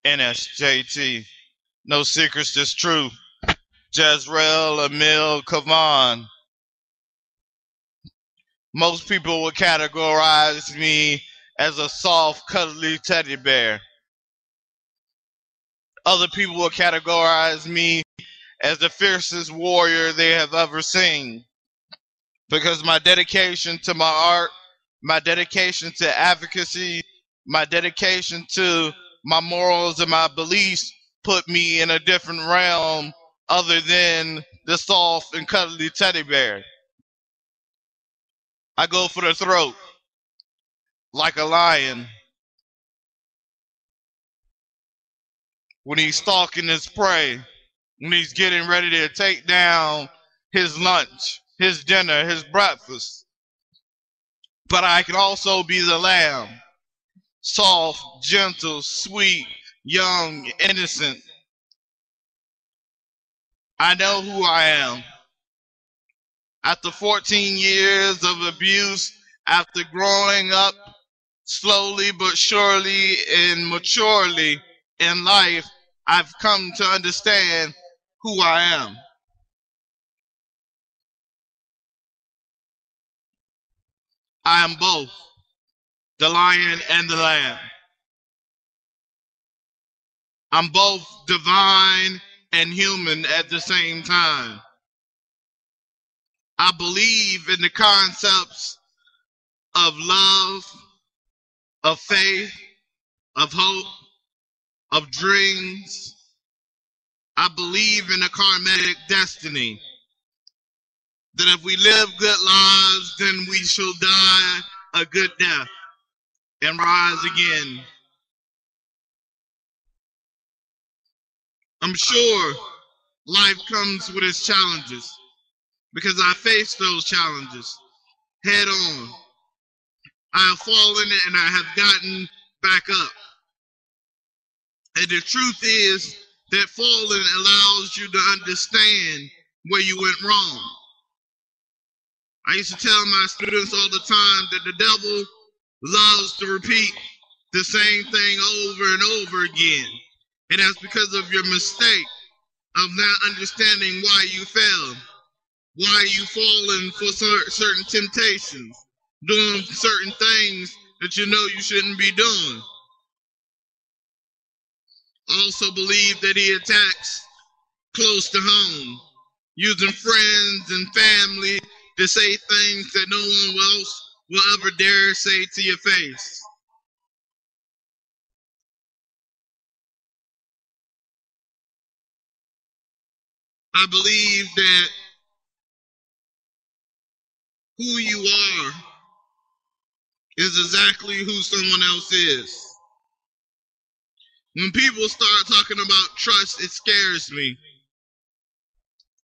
NSJT. No secrets, just true. Jezreel, Emil, Kavan. Most people would categorize me as a soft, cuddly teddy bear. Other people would categorize me as the fiercest warrior they have ever seen. Because my dedication to my art, my dedication to advocacy, my dedication to my morals and my beliefs put me in a different realm other than the soft and cuddly teddy bear. I go for the throat like a lion when he's stalking his prey, when he's getting ready to take down his lunch, his dinner, his breakfast. But I can also be the lamb, soft, gentle, sweet, young, innocent. I know who I am. After 14 years of abuse, after growing up slowly but surely and maturely in life, I've come to understand who I am. I am both the lion and the lamb. I'm both divine and human at the same time. I believe in the concepts of love, of faith, of hope, of dreams. I believe in a karmic destiny, that if we live good lives, then we shall die a good death and rise again. I'm sure life comes with its challenges, because I face those challenges head on. I have fallen and I have gotten back up. And the truth is that falling allows you to understand where you went wrong. I used to tell my students all the time that the devil loves to repeat the same thing over and over again. And that's because of your mistake of not understanding why you failed, why you fallen for certain temptations, doing certain things that you know you shouldn't be doing. Also believe that he attacks close to home, using friends and family to say things that no one else will ever dare say to your face. I believe that who you are is exactly who someone else is. When people start talking about trust, it scares me.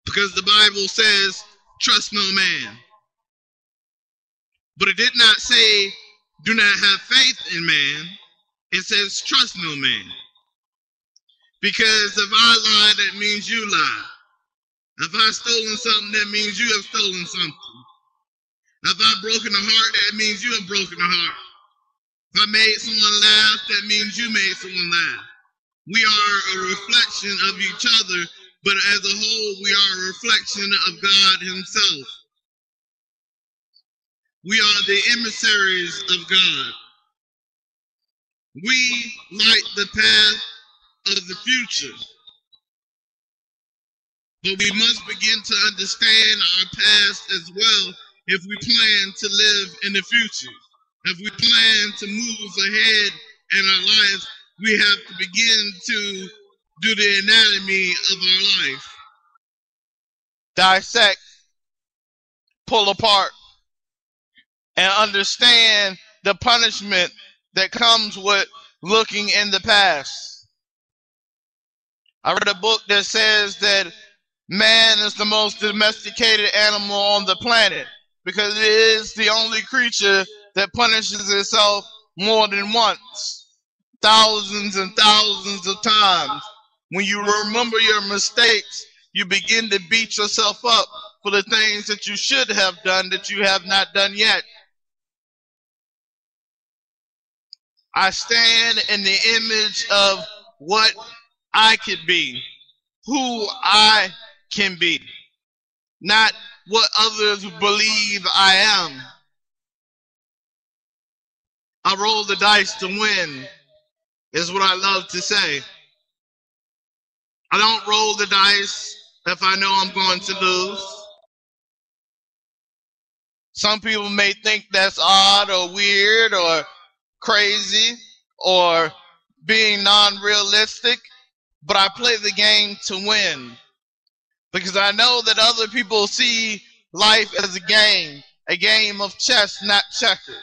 Because the Bible says, trust no man. But it did not say, do not have faith in man. It says, trust no man. Because if I lie, that means you lie. If I've stolen something, that means you have stolen something. If I've broken a heart, that means you have broken a heart. If I made someone laugh, that means you made someone laugh. We are a reflection of each other, but as a whole, we are a reflection of God himself. We are the emissaries of God. We light the path of the future. But we must begin to understand our past as well if we plan to live in the future. If we plan to move ahead in our lives, we have to begin to do the anatomy of our life. Dissect, pull apart, and understand the punishment that comes with looking in the past. I read a book that says that man is the most domesticated animal on the planet because it is the only creature that punishes itself more than once, thousands and thousands of times. When you remember your mistakes, you begin to beat yourself up for the things that you should have done that you have not done yet. I stand in the image of what I could be, who I can be, not what others believe I am. I roll the dice to win, is what I love to say. I don't roll the dice if I know I'm going to lose. Some people may think that's odd or weird or crazy or being non-realistic, but I play the game to win because I know that other people see life as a game of chess, not checkers.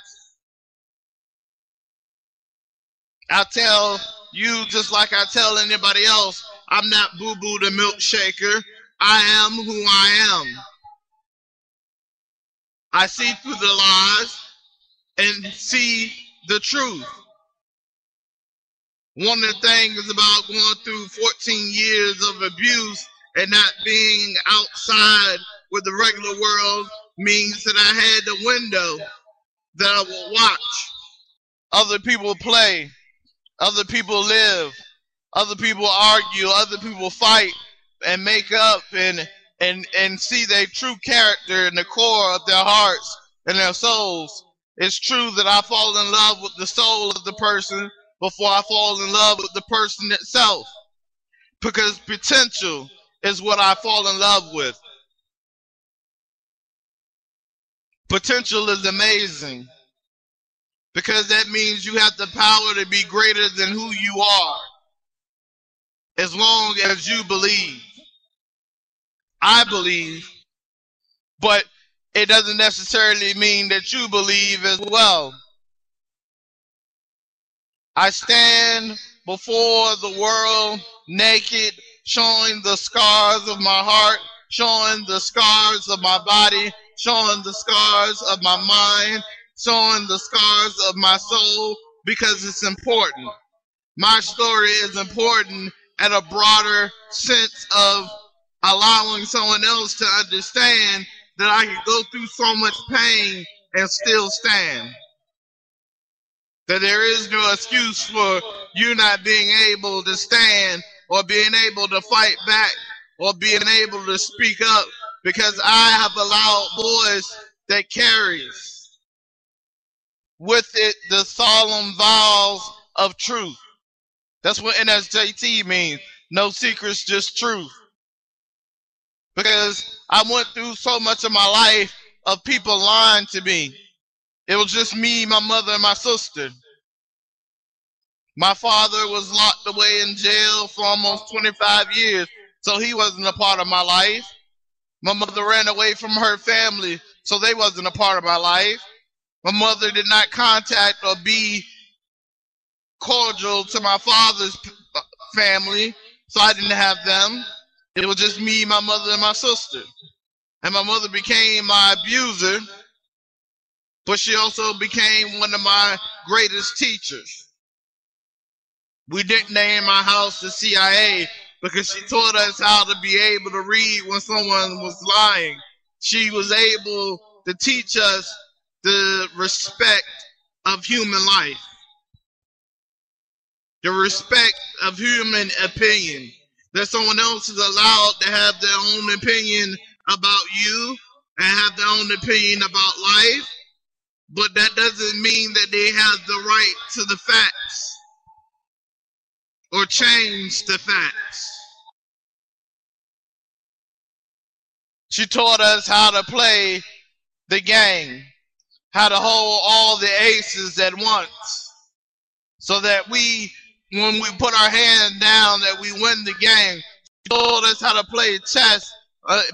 I tell you, just like I tell anybody else, I'm not Boo Boo the milkshaker. I am who I am. I see through the lies and see the truth. One of the things about going through 14 years of abuse and not being outside with the regular world means that I had the window that I will watch other people play, other people live, other people argue, other people fight and make up and see their true character in the core of their hearts and their souls. It's true that I fall in love with the soul of the person before I fall in love with the person itself, because potential is what I fall in love with. Potential is amazing because that means you have the power to be greater than who you are as long as you believe. I believe, but it doesn't necessarily mean that you believe as well. I stand before the world naked, showing the scars of my heart, showing the scars of my body, showing the scars of my mind, showing the scars of my soul, because it's important. My story is important at a broader sense of allowing someone else to understand that I can go through so much pain and still stand. That there is no excuse for you not being able to stand or being able to fight back or being able to speak up, because I have a loud voice that carries with it the solemn vows of truth. That's what NSJT means. No secrets, just truth. Because I went through so much of my life of people lying to me. It was just me, my mother, and my sister. My father was locked away in jail for almost 25 years, so he wasn't a part of my life. My mother ran away from her family, so they wasn't a part of my life. My mother did not contact or be cordial to my father's family, so I didn't have them. It was just me, my mother, and my sister. And my mother became my abuser, but she also became one of my greatest teachers. We nicknamed my house the CIA because she taught us how to be able to read when someone was lying. She was able to teach us the respect of human life, the respect of human opinion. That someone else is allowed to have their own opinion about you and have their own opinion about life, but that doesn't mean that they have the right to the facts or change the facts. She taught us how to play the game, how to hold all the aces at once, so that when we put our hand down, that we win the game. She taught us how to play chess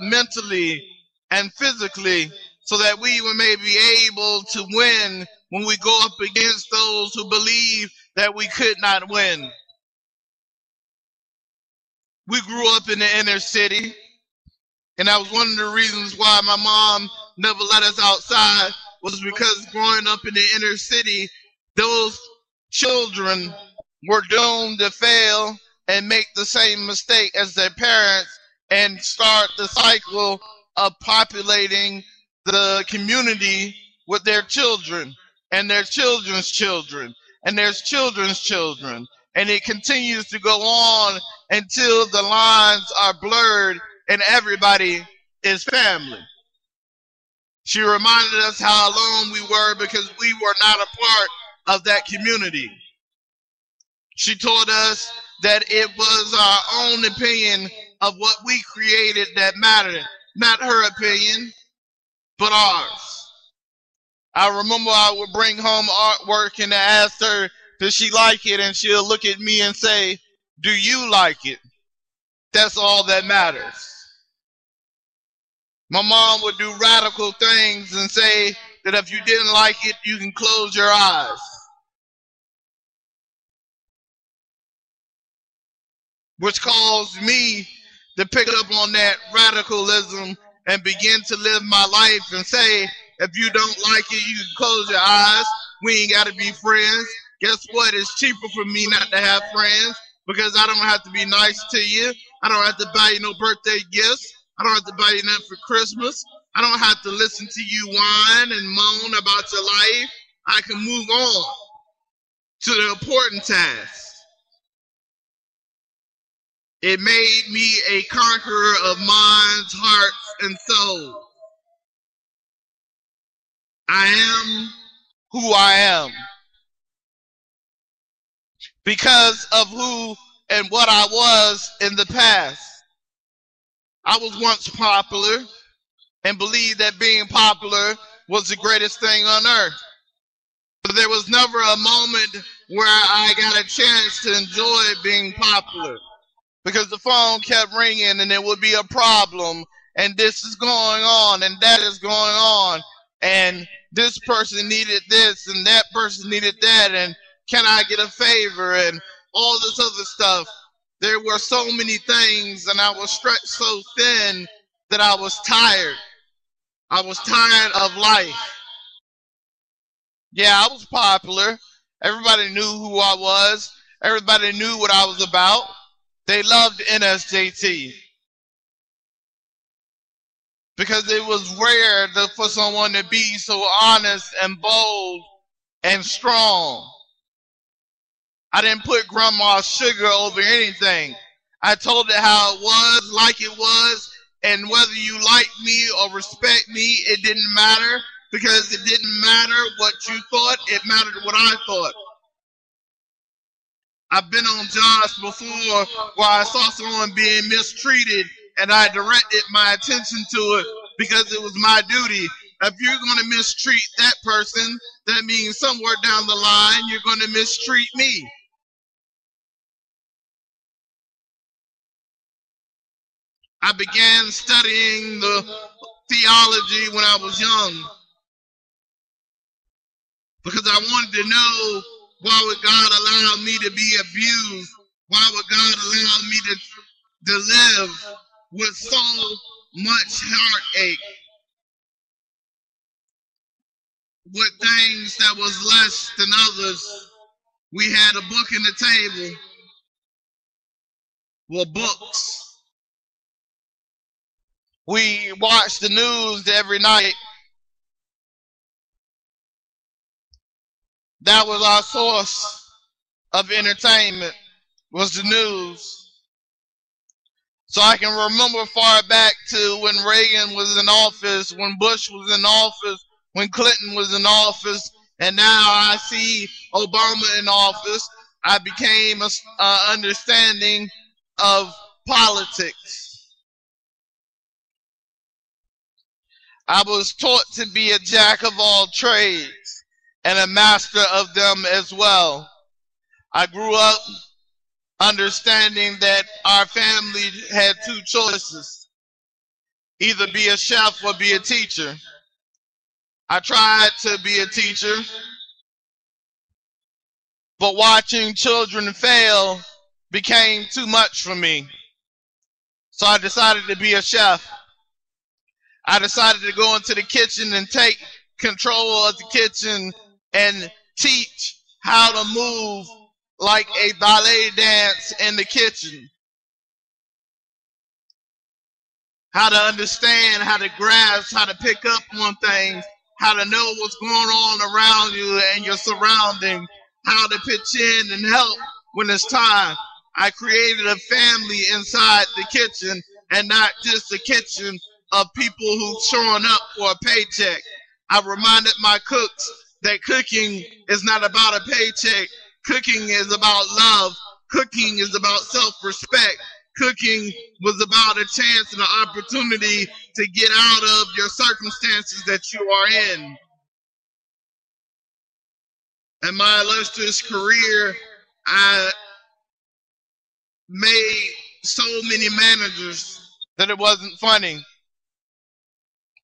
mentally and physically, so that we may be able to win when we go up against those who believe that we could not win. We grew up in the inner city, and that was one of the reasons why my mom never let us outside, was because growing up in the inner city, those children were doomed to fail and make the same mistake as their parents and start the cycle of populating the community with their children and their children's children and their children's children And it continues to go on until the lines are blurred and everybody is family. She reminded us how alone we were because we were not a part of that community. She told us that it was our own opinion of what we created that mattered, not her opinion, but ours. I remember I would bring home artwork and I asked her, does she like it? And she'll look at me and say, do you like it? That's all that matters. My mom would do radical things and say that if you didn't like it, you can close your eyes. Which caused me to pick up on that radicalism and begin to live my life and say, if you don't like it, you can close your eyes. We ain't got to be friends. Guess what? It's cheaper for me not to have friends because I don't have to be nice to you. I don't have to buy you no birthday gifts. I don't have to buy you nothing for Christmas. I don't have to listen to you whine and moan about your life. I can move on to the important tasks. It made me a conqueror of minds, hearts, and souls. I am who I am because of who and what I was in the past. I was once popular and believed that being popular was the greatest thing on earth. But there was never a moment where I got a chance to enjoy being popular because the phone kept ringing and it would be a problem and this is going on and that is going on and this person needed this and that person needed that and can I get a favor and all this other stuff. There were so many things and I was stretched so thin that I was tired. I was tired of life. Yeah, I was popular. Everybody knew who I was. Everybody knew what I was about. They loved NSJT because it was rare for someone to be so honest and bold and strong. I didn't put grandma's sugar over anything. I told it how it was, like it was, and whether you like me or respect me, it didn't matter because it didn't matter what you thought, it mattered what I thought. I've been on jobs before where I saw someone being mistreated and I directed my attention to it because it was my duty. If you're going to mistreat that person, that means somewhere down the line you're going to mistreat me. I began studying the theology when I was young because I wanted to know, why would God allow me to be abused? Why would God allow me to live with so much heartache? With things that was less than others. We had a book in the table. Well, books. We watched the news every night. That was our source of entertainment, was the news. So I can remember far back to when Reagan was in office, when Bush was in office, when Clinton was in office, and now I see Obama in office. I became an understanding of politics. I was taught to be a jack of all trades and a master of them as well. I grew up understanding that our family had two choices: either be a chef or be a teacher. I tried to be a teacher, but watching children fail became too much for me. So I decided to be a chef. I decided to go into the kitchen and take control of the kitchen and teach how to move like a ballet dance in the kitchen. How to understand, how to grasp, how to pick up on things, how to know what's going on around you and your surroundings, how to pitch in and help when it's time. I created a family inside the kitchen, and not just a kitchen of people who's showing up for a paycheck. I reminded my cooks that cooking is not about a paycheck. Cooking is about love. Cooking is about self-respect. Cooking was about a chance and an opportunity to get out of your circumstances that you are in. In my illustrious career, I made so many managers that it wasn't funny.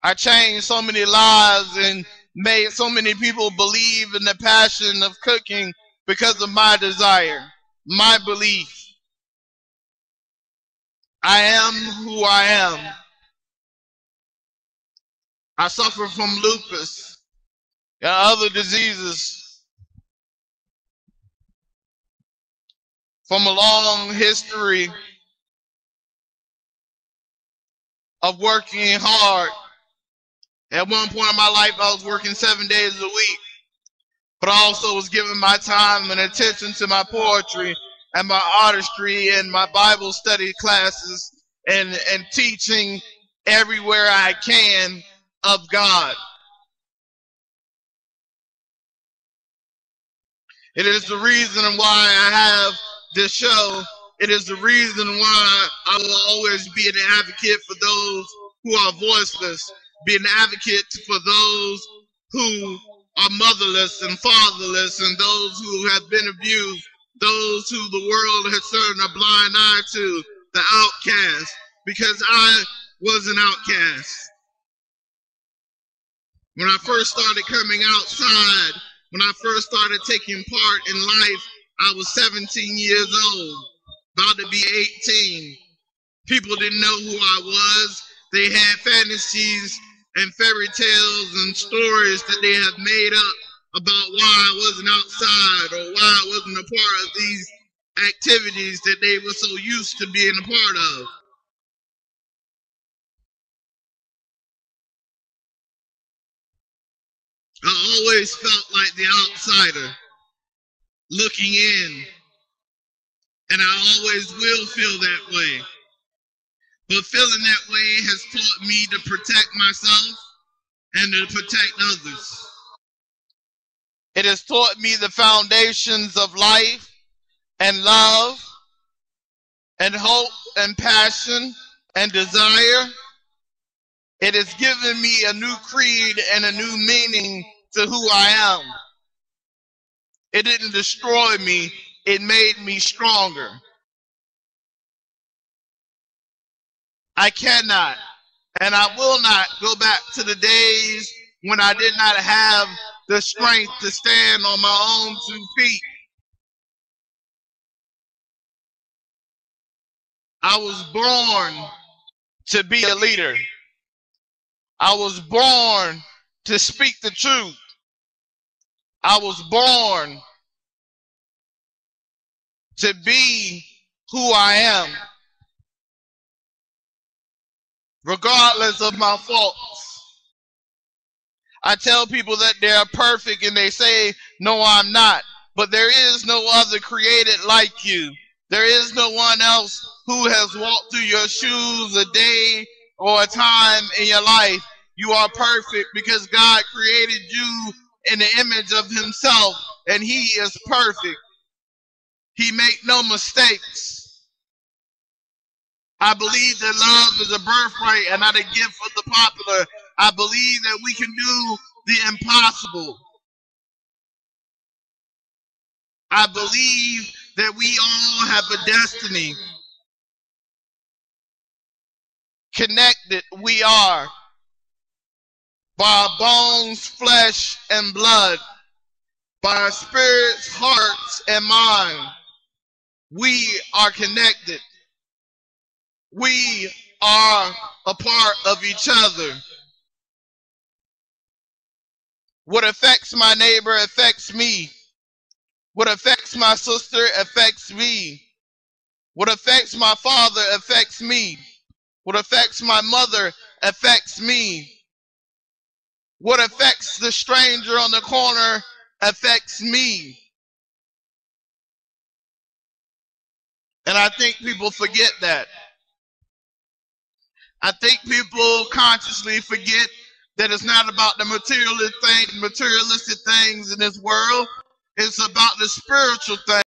I changed so many lives and made so many people believe in the passion of cooking because of my desire, my belief. I am who I am. I suffer from lupus and other diseases, from a long history of working hard. At one point in my life, I was working 7 days a week, but I also was giving my time and attention to my poetry and my artistry and my Bible study classes and teaching everywhere I can of God. It is the reason why I have this show. It is the reason why I will always be an advocate for those who are voiceless, be an advocate for those who are motherless and fatherless, and those who have been abused, those who the world has turned a blind eye to, the outcast, because I was an outcast. When I first started coming outside, when I first started taking part in life, I was 17 years old, about to be 18. People didn't know who I was. They had fantasies and fairy tales and stories that they have made up about why I wasn't outside or why I wasn't a part of these activities that they were so used to being a part of. I always felt like the outsider looking in, and I always will feel that way. But feeling that way has taught me to protect myself and to protect others. It has taught me the foundations of life and love and hope and passion and desire. It has given me a new creed and a new meaning to who I am. It didn't destroy me, it made me stronger. I cannot and I will not go back to the days when I did not have the strength to stand on my own 2 feet. I was born to be a leader. I was born to speak the truth. I was born to be who I am, regardless of my faults. I tell people that they're perfect and they say, no, I'm not. But there is no other created like you. There is no one else who has walked through your shoes a day or a time in your life. You are perfect because God created you in the image of himself, and he is perfect. He make no mistakes. I believe that love is a birthright and not a gift for the popular. I believe that we can do the impossible. I believe that we all have a destiny. Connected we are by our bones, flesh, and blood, by our spirits, hearts, and mind. We are connected. We are a part of each other. What affects my neighbor affects me. What affects my sister affects me. What affects my father affects me. What affects my mother affects me. What affects the stranger on the corner affects me. And I think people forget that. I think people consciously forget that it's not about the materialistic things in this world. It's about the spiritual things.